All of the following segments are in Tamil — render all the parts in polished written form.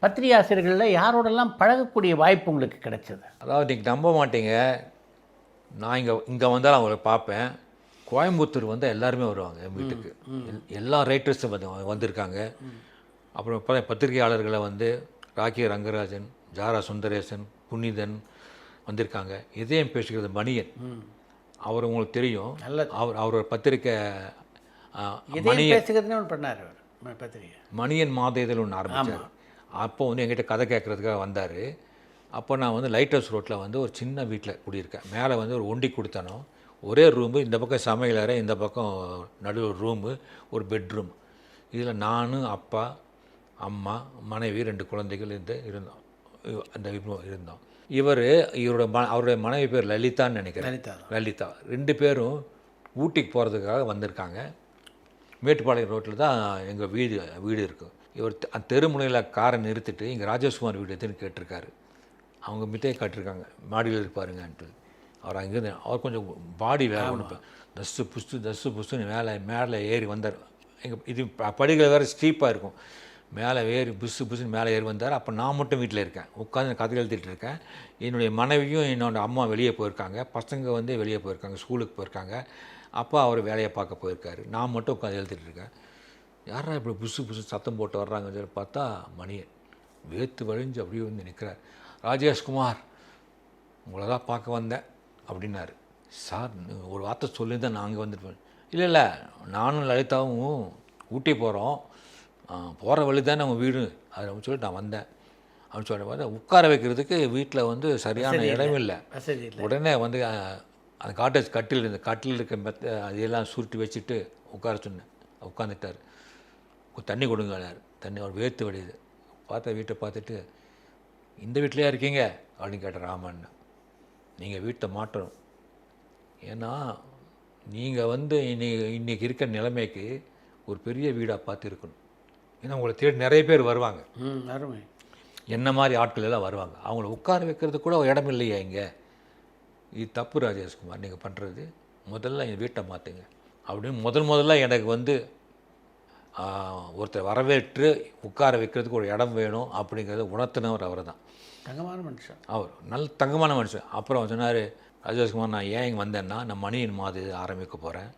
பத்திரிகை ஆசிரியர்களில் யாரோடெல்லாம் பழகக்கூடிய வாய்ப்பு உங்களுக்கு கிடைச்சது? அதாவது நீங்கள் நம்ப மாட்டீங்க, நான் இங்கே வந்தாலும் அவங்கள பார்ப்பேன். கோயம்புத்தூர் வந்தால் எல்லாருமே வருவாங்க என் வீட்டுக்கு. எல்லா ரைட்டர்ஸும் வந்திருக்காங்க. அப்புறம் பத்திரிகையாளர்களை வந்து ராக்கி ரங்கராஜன், ஜாரா சுந்தரேசன், புனிதன் வந்திருக்காங்க. இதயம் பேசுகிறது மணியன், அவர் உங்களுக்கு தெரியும். அவரோட பத்திரிக்கை பண்ணார். பத்திரிகை மணியன் மாத இதழ் ஒன்று ஆரம்பித்தார். அப்போ வந்து என்கிட்ட கதை கேட்குறதுக்காக வந்தார். அப்போ நான் வந்து லைட்டர்ஸ் ரோட்டில் வந்து ஒரு சின்ன வீட்டில் குடியிருக்கேன். மேலே வந்து ஒரு ஒண்டி கொடுத்தானோ, ஒரே ரூமு, இந்த பக்கம் சமையலறை, இந்த பக்கம் நடுவில் ரூமு, ஒரு பெட்ரூம். இதில் நான், அப்பா, அம்மா, மனைவி, 2 குழந்தைகள் இருந்தோம். அந்த இருந்தோம். அவருடைய மனைவி பேர் லலிதான்னு நினைக்கிறேன். லலிதா 2 பேரும் ஊட்டிக்கு போகிறதுக்காக வந்திருக்காங்க. மேட்டுப்பாளையம் ரோட்டில் தான் எங்கள் வீடு இருக்குது. இவர் தெருமுனையில் காரை நிறுத்திட்டு இங்கே ராஜேஷ்குமார் வீடு எதுன்னு கேட்டிருக்காரு. அவங்க மித்தையை காட்டிருக்காங்க, மாடியில் இருப்பாருங்கன்ட்டு. அவர் அங்கேருந்து அவர் கொஞ்சம் பாடி வேலை ஒன்று தஸ்ஸு புஸ்ஸுன்னு மேலே ஏறி வந்தார். இது படிகள் வேறு ஸ்டீப்பாக இருக்கும். மேலே ஏறி புஸ்ஸுன்னு மேலே ஏறி வந்தார். அப்போ நான் மட்டும் வீட்டில் இருக்கேன், உட்காந்து கதை எழுதிட்டு இருக்கேன். என்னுடைய மனைவியும் என்னோடய அம்மா வெளியே போயிருக்காங்க, பசங்க வந்து வெளியே போயிருக்காங்க, ஸ்கூலுக்கு போயிருக்காங்க. அப்பா அவர் வேலையை பார்க்க போயிருக்காரு. நான் மட்டும் உட்காந்து எழுதிட்டு இருக்கேன். யாரா இப்படி புஸ்ஸு சத்தம் போட்டு வர்றாங்கன்னு சொல்லி பார்த்தா மணியன் வேத்து வழிஞ்சு அப்படியே வந்து நிற்கிறார். ராஜேஷ்குமார், உங்களை தான் பார்க்க வந்தேன் அப்படின்னாரு. சார் ஒரு வார்த்தை சொல்லி தான் நான் அங்கே வந்துட்டு. இல்லை நானும் லலிதாவும் ஊட்டி போகிறோம், போகிற வழி தானே அவங்க வீடு, அதை சொல்லிட்டு நான் வந்தேன் அப்படின்னு சொல்லி பார்த்தா உட்கார வைக்கிறதுக்கு வீட்டில் வந்து சரியான இடம் இல்லை. உடனே வந்து அந்த கட்டில் இருக்க அதையெல்லாம் சுருட்டி வச்சுட்டு உட்கார சொன்னேன். உட்காந்துட்டார். தண்ணி கொடுங்கன்னார். தண்ணி அவர் வேர்த்து வடியுது. பார்த்தா வீட்டை பார்த்துட்டு, இந்த வீட்டிலையா இருக்கீங்க அப்படின்னு கேட்டார். ராமன், நீங்கள் வீட்டை மாற்றணும். ஏன்னா நீங்கள் வந்து இன்றைக்கி இருக்கிற நிலைமைக்கு ஒரு பெரிய வீடாக பார்த்து இருக்கணும். ஏன்னா உங்களை தேடி நிறைய பேர் வருவாங்க, என்ன மாதிரி ஆட்கள் எல்லாம் வருவாங்க. அவங்கள உட்கார வைக்கிறது கூட இடம் இல்லையா இங்கே? இது தப்பு ராஜேஷ்குமார், நீங்கள் பண்ணுறது. முதல்ல என் வீட்டை மாற்றுங்க அப்படின்னு முதல்ல எனக்கு வந்து ஒருத்தர் வரவேற்று உட்கார வைக்கிறதுக்கு ஒரு இடம் வேணும் அப்படிங்கிறத உணர்த்தினவர் அவர் தான். தங்கமான மனுஷன் அவர், நல்ல தங்கமான மனுஷன். அப்புறம் சொன்னார், ராஜேஷ்குமார் நான் ஏன் இங்கே வந்தேன்னா, நான் மணியன் மாதிரி ஆரம்பிக்க போகிறேன்,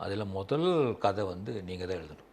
அதில் முதல் கதை வந்து நீங்கள் தான் எழுதணும்.